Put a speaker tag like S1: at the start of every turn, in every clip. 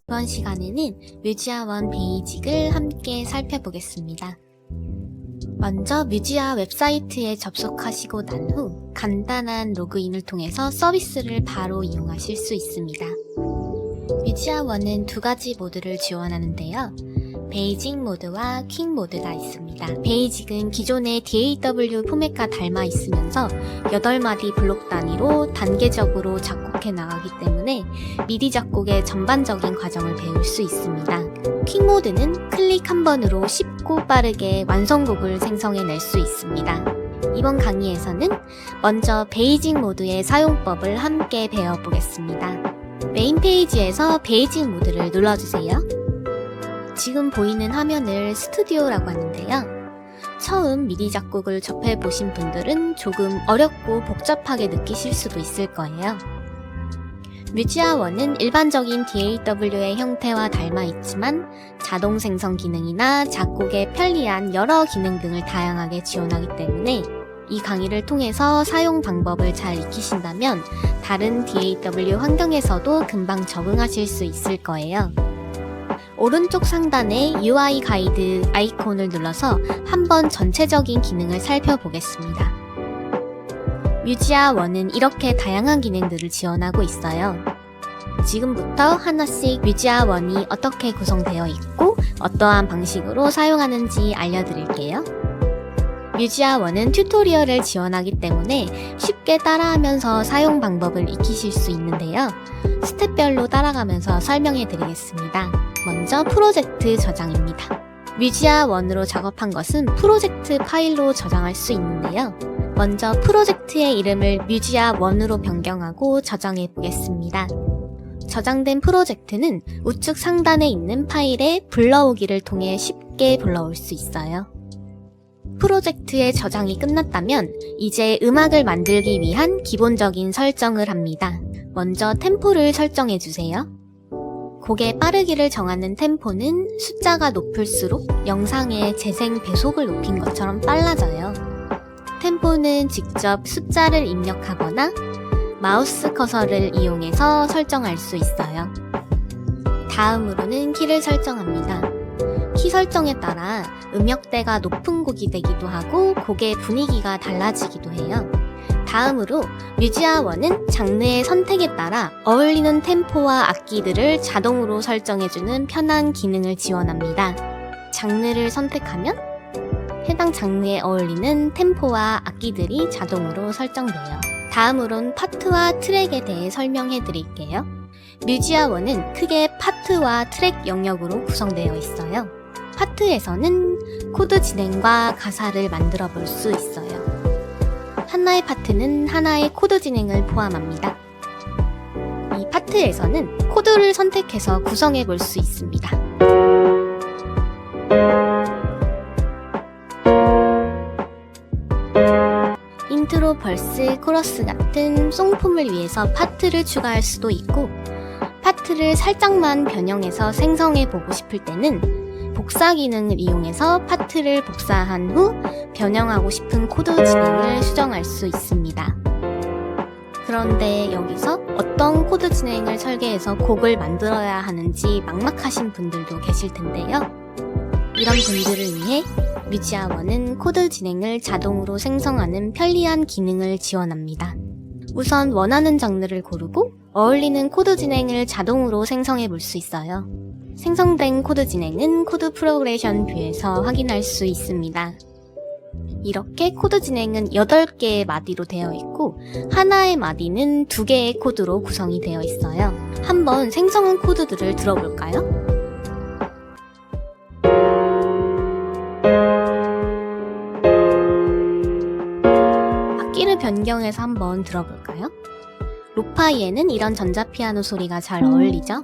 S1: 이번 시간에는 뮤지아원 베이직을 함께 살펴보겠습니다. 먼저 뮤지아 웹사이트에 접속하시고 난 후 간단한 로그인을 통해서 서비스를 바로 이용하실 수 있습니다. 뮤지아원은 두 가지 모드를 지원하는데요. 베이직 모드와 퀵 모드가 있습니다. 베이직은 기존의 DAW 포맷과 닮아 있으면서 8마디 블록 단위로 단계적으로 작곡해 나가기 때문에 미디 작곡의 전반적인 과정을 배울 수 있습니다. 퀵 모드는 클릭 한 번으로 쉽고 빠르게 완성곡을 생성해낼 수 있습니다. 이번 강의에서는 먼저 베이직 모드의 사용법을 함께 배워보겠습니다. 메인 페이지에서 베이직 모드를 눌러주세요. 지금 보이는 화면을 스튜디오라고 하는데요. 처음 미디 작곡을 접해보신 분들은 조금 어렵고 복잡하게 느끼실 수도 있을 거예요. 뮤지아원은 일반적인 DAW의 형태와 닮아 있지만 자동 생성 기능이나 작곡에 편리한 여러 기능 등을 다양하게 지원하기 때문에 이 강의를 통해서 사용 방법을 잘 익히신다면 다른 DAW 환경에서도 금방 적응하실 수 있을 거예요. 오른쪽 상단에 UI 가이드 아이콘을 눌러서 한번 전체적인 기능을 살펴보겠습니다. 뮤지아원은 이렇게 다양한 기능들을 지원하고 있어요. 지금부터 하나씩 뮤지아원이 어떻게 구성되어 있고 어떠한 방식으로 사용하는지 알려드릴게요. 뮤지아원은 튜토리얼을 지원하기 때문에 쉽게 따라하면서 사용 방법을 익히실 수 있는데요. 스텝별로 따라가면서 설명해 드리겠습니다. 먼저 프로젝트 저장입니다. 뮤지아원으로 작업한 것은 프로젝트 파일로 저장할 수 있는데요. 먼저 프로젝트의 이름을 뮤지아원으로 변경하고 저장해 보겠습니다. 저장된 프로젝트는 우측 상단에 있는 파일에 불러오기를 통해 쉽게 불러올 수 있어요. 프로젝트의 저장이 끝났다면 이제 음악을 만들기 위한 기본적인 설정을 합니다. 먼저 템포를 설정해 주세요. 곡의 빠르기를 정하는 템포는 숫자가 높을수록 영상의 재생 배속을 높인 것처럼 빨라져요. 템포는 직접 숫자를 입력하거나 마우스 커서를 이용해서 설정할 수 있어요. 다음으로는 키를 설정합니다. 키 설정에 따라 음역대가 높은 곡이 되기도 하고 곡의 분위기가 달라지기도 해요. 다음으로 뮤지아원은 장르의 선택에 따라 어울리는 템포와 악기들을 자동으로 설정해주는 편한 기능을 지원합니다. 장르를 선택하면 해당 장르에 어울리는 템포와 악기들이 자동으로 설정돼요. 다음으론 파트와 트랙에 대해 설명해 드릴게요. 뮤지아원은 크게 파트와 트랙 영역으로 구성되어 있어요. 파트에서는 코드 진행과 가사를 만들어 볼 수 있어요. 하나의 파트는 하나의 코드 진행을 포함합니다. 이 파트에서는 코드를 선택해서 구성해 볼 수 있습니다. 인트로, 벌스, 코러스 같은 송폼을 위해서 파트를 추가할 수도 있고 파트를 살짝만 변형해서 생성해 보고 싶을 때는 복사 기능을 이용해서 파트를 복사한 후 변형하고 싶은 코드 진행을 수정할 수 있습니다. 그런데 여기서 어떤 코드 진행을 설계해서 곡을 만들어야 하는지 막막하신 분들도 계실 텐데요. 이런 분들을 위해 뮤지아원은 코드 진행을 자동으로 생성하는 편리한 기능을 지원합니다. 우선 원하는 장르를 고르고 어울리는 코드 진행을 자동으로 생성해 볼 수 있어요. 생성된 코드 진행은 코드 프로그레이션 뷰에서 확인할 수 있습니다. 이렇게 코드 진행은 8개의 마디로 되어 있고 하나의 마디는 2개의 코드로 구성이 되어 있어요. 한번 생성한 코드들을 들어볼까요? 악기를 변경해서 한번 들어볼까요? 로파이에는 이런 전자피아노 소리가 잘 어울리죠?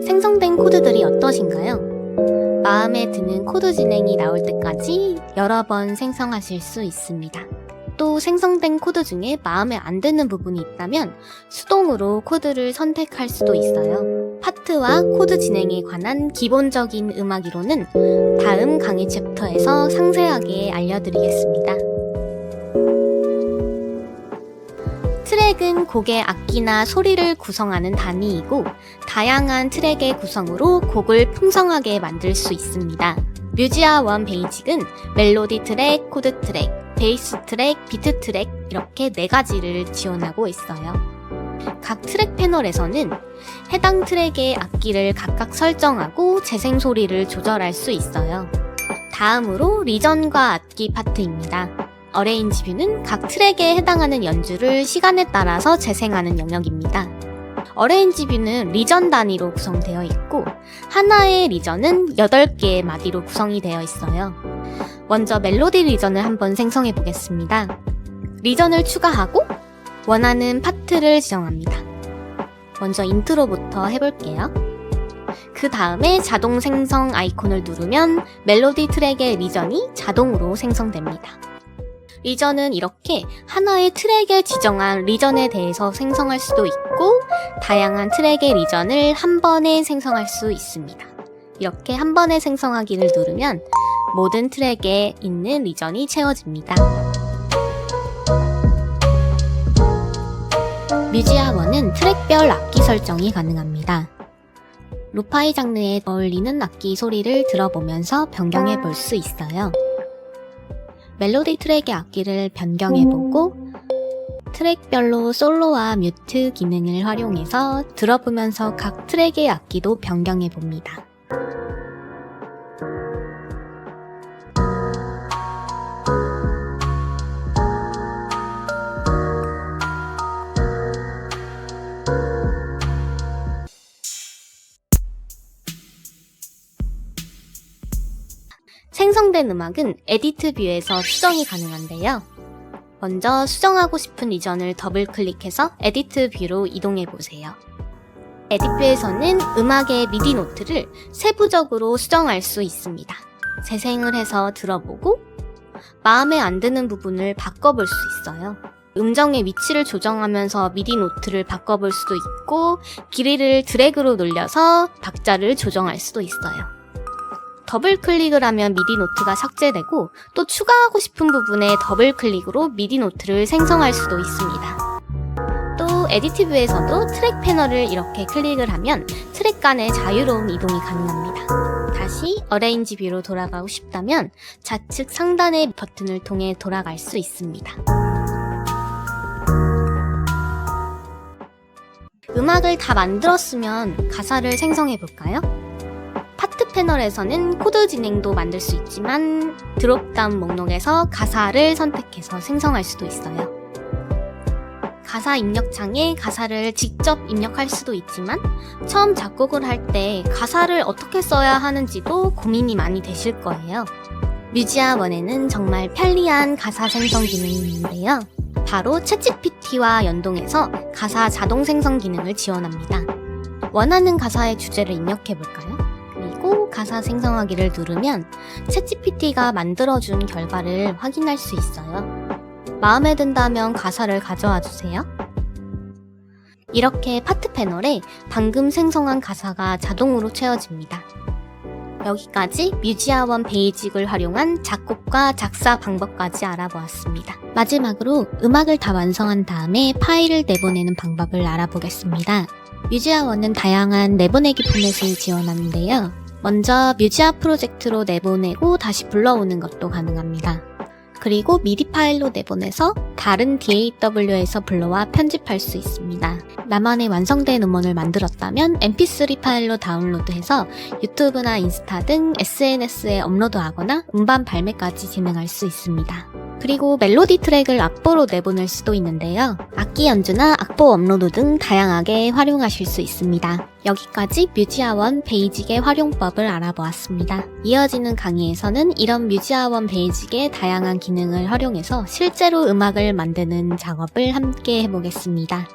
S1: 생성된 코드들이 어떠신가요? 마음에 드는 코드 진행이 나올 때까지 여러 번 생성하실 수 있습니다. 또 생성된 코드 중에 마음에 안 드는 부분이 있다면 수동으로 코드를 선택할 수도 있어요. 파트와 코드 진행에 관한 기본적인 음악 이론은 다음 강의 챕터에서 상세하게 알려드리겠습니다. 트랙은 곡의 악기나 소리를 구성하는 단위이고 다양한 트랙의 구성으로 곡을 풍성하게 만들 수 있습니다. 뮤지아 원 베이직은 멜로디 트랙, 코드 트랙, 베이스 트랙, 비트 트랙 이렇게 4가지를 지원하고 있어요. 각 트랙 패널에서는 해당 트랙의 악기를 각각 설정하고 재생 소리를 조절할 수 있어요. 다음으로 리전과 악기 파트입니다. 어레인지 뷰는 각 트랙에 해당하는 연주를 시간에 따라서 재생하는 영역입니다. 어레인지 뷰는 리전 단위로 구성되어 있고 하나의 리전은 8개의 마디로 구성이 되어 있어요. 먼저 멜로디 리전을 한번 생성해 보겠습니다. 리전을 추가하고 원하는 파트를 지정합니다. 먼저 인트로부터 해볼게요. 그 다음에 자동 생성 아이콘을 누르면 멜로디 트랙의 리전이 자동으로 생성됩니다. 리전은 이렇게 하나의 트랙에 지정한 리전에 대해서 생성할 수도 있고 다양한 트랙의 리전을 한 번에 생성할 수 있습니다. 이렇게 한 번에 생성하기를 누르면 모든 트랙에 있는 리전이 채워집니다. 뮤지아 원은 트랙별 악기 설정이 가능합니다. 로파이 장르에 어울리는 악기 소리를 들어보면서 변경해 볼 수 있어요. 멜로디 트랙의 악기를 변경해보고 트랙별로 솔로와 뮤트 기능을 활용해서 들어보면서 각 트랙의 악기도 변경해봅니다. 생성된 음악은 에디트 뷰에서 수정이 가능한데요. 먼저 수정하고 싶은 리전을 더블 클릭해서 에디트 뷰로 이동해 보세요. 에디트 뷰에서는 음악의 미디 노트를 세부적으로 수정할 수 있습니다. 재생을 해서 들어보고 마음에 안 드는 부분을 바꿔볼 수 있어요. 음정의 위치를 조정하면서 미디 노트를 바꿔볼 수도 있고 길이를 드래그로 늘려서 박자를 조정할 수도 있어요. 더블 클릭을 하면 미디 노트가 삭제되고 또 추가하고 싶은 부분에 더블 클릭으로 미디 노트를 생성할 수도 있습니다. 또 에디트 뷰에서도 트랙 패널을 이렇게 클릭을 하면 트랙 간의 자유로운 이동이 가능합니다. 다시 어레인지 뷰로 돌아가고 싶다면 좌측 상단의 버튼을 통해 돌아갈 수 있습니다. 음악을 다 만들었으면 가사를 생성해 볼까요? 파트 패널에서는 코드 진행도 만들 수 있지만 드롭다운 목록에서 가사를 선택해서 생성할 수도 있어요. 가사 입력창에 가사를 직접 입력할 수도 있지만 처음 작곡을 할 때 가사를 어떻게 써야 하는지도 고민이 많이 되실 거예요. 뮤지아 원에는 정말 편리한 가사 생성 기능이 있는데요. 바로 챗GPT와 연동해서 가사 자동 생성 기능을 지원합니다. 원하는 가사의 주제를 입력해 볼까요? 그리고 가사 생성하기를 누르면 챗GPT가 만들어준 결과를 확인할 수 있어요. 마음에 든다면 가사를 가져와 주세요. 이렇게 파트 패널에 방금 생성한 가사가 자동으로 채워집니다. 여기까지 뮤지아 원 베이직을 활용한 작곡과 작사 방법까지 알아보았습니다. 마지막으로 음악을 다 완성한 다음에 파일을 내보내는 방법을 알아보겠습니다. 뮤지아 원은 다양한 내보내기 포맷을 지원하는데요. 먼저 뮤지아 프로젝트로 내보내고 다시 불러오는 것도 가능합니다. 그리고 미디 파일로 내보내서 다른 DAW에서 불러와 편집할 수 있습니다. 나만의 완성된 음원을 만들었다면 mp3 파일로 다운로드해서 유튜브나 인스타 등 SNS에 업로드하거나 음반 발매까지 진행할 수 있습니다. 그리고 멜로디 트랙을 악보로 내보낼 수도 있는데요. 악기 연주나 악보 업로드 등 다양하게 활용하실 수 있습니다. 여기까지 뮤지아 원 베이직의 활용법을 알아보았습니다. 이어지는 강의에서는 이런 뮤지아 원 베이직의 다양한 기능을 활용해서 실제로 음악을 만드는 작업을 함께 해보겠습니다.